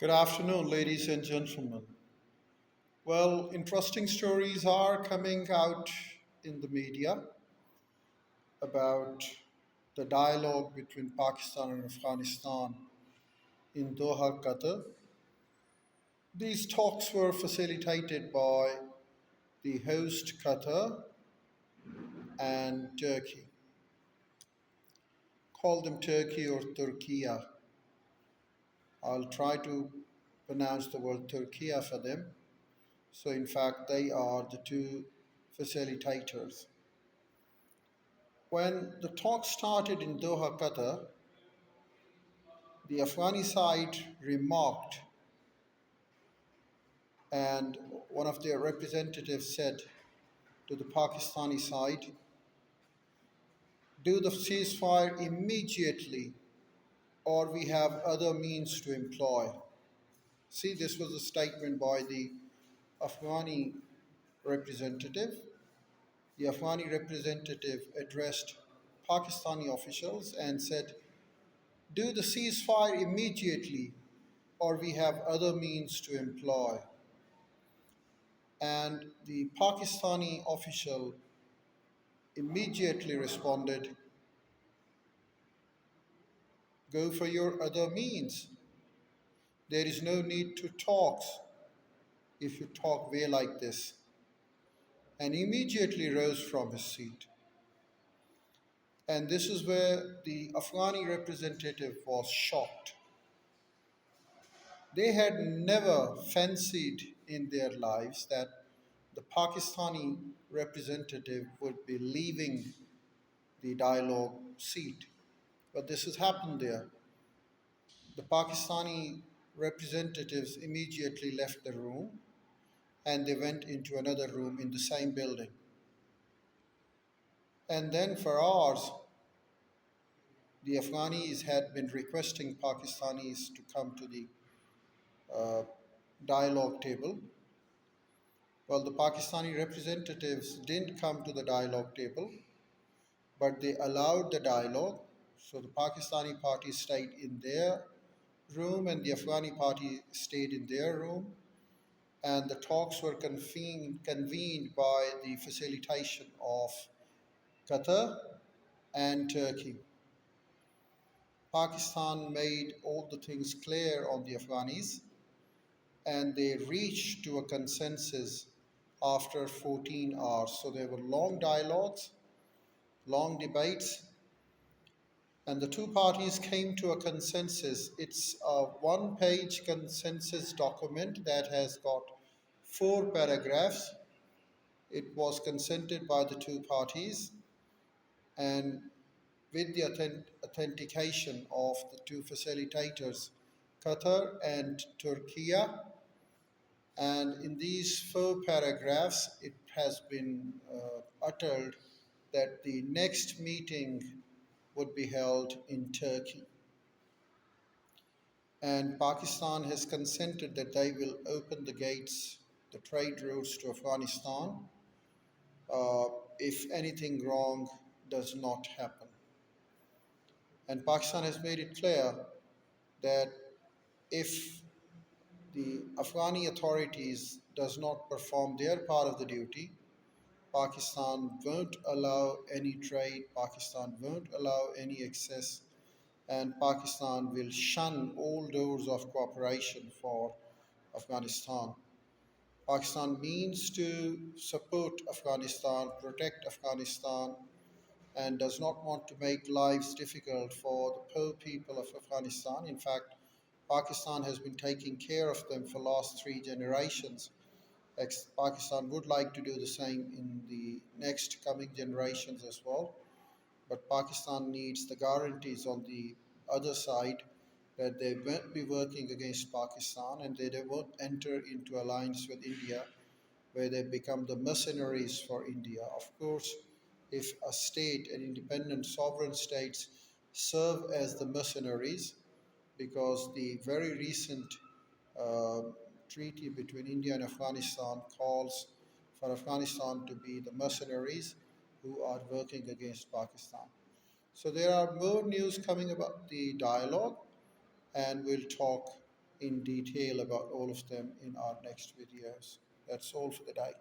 Good afternoon, ladies and gentlemen. Well, interesting stories are coming out in the media about the dialogue between Pakistan and Afghanistan in Doha, Qatar. These talks were facilitated by the host Qatar and Turkey. Call them Turkey or Turkiya. I'll try to pronounce the word Turkiya for them. So, in fact, they are the two facilitators. When the talks started in Doha, Qatar, the Afghani side remarked, and one of their representatives said to the Pakistani side, do the ceasefire immediately, or we have other means to employ. See, this was a statement by the Afghani representative. The Afghani representative addressed Pakistani officials and said, do the ceasefire immediately, or we have other means to employ. And the Pakistani official immediately responded, go for your other means. There is no need to talk if you talk way like this. And immediately rose from his seat. And this is where the Afghani representative was shocked. They had never fancied in their lives that the Pakistani representative would be leaving the dialogue seat. But this has happened there. The Pakistani representatives immediately left the room and they went into another room in the same building. And then for hours, the Afghanis had been requesting Pakistanis to come to the uh, dialogue table. Well, the Pakistani representatives didn't come to the dialogue table, but they allowed the dialogue. So the Pakistani party stayed in their room and the Afghani party stayed in their room. And the talks were convened by the facilitation of Qatar and Turkey. Pakistan made all the things clear on the Afghanis and they reached to a consensus after 14 hours. So there were long dialogues, long debates, and the two parties came to a consensus. It's a one page consensus document that has got four paragraphs. It was consented by the two parties, and with the authentication of the two facilitators, Qatar and Turkey. And in these four paragraphs, it has been uttered that the next meeting would be held in Turkey. And Pakistan has consented that they will open the gates, the trade routes to Afghanistan, uh, if anything wrong does not happen. And Pakistan has made it clear that if the Afghani authorities does not perform their part of the duty, Pakistan won't allow any trade, Pakistan won't allow any access, and Pakistan will shun all doors of cooperation for Afghanistan. Pakistan means to support Afghanistan, protect Afghanistan, and does not want to make lives difficult for the poor people of Afghanistan. In fact, Pakistan has been taking care of them for last three generations. Pakistan would like to do the same in the next coming generations as well. But Pakistan needs the guarantees on the other side that they won't be working against Pakistan and they won't enter into alliance with India where they become the mercenaries for India. Of course, if a state, an independent sovereign states, serve as the mercenaries, because the very recent uh, treaty between India and Afghanistan calls for Afghanistan to be the mercenaries who are working against Pakistan. So there are more news coming about the dialogue, and we'll talk in detail about all of them in our next videos. That's all for the day.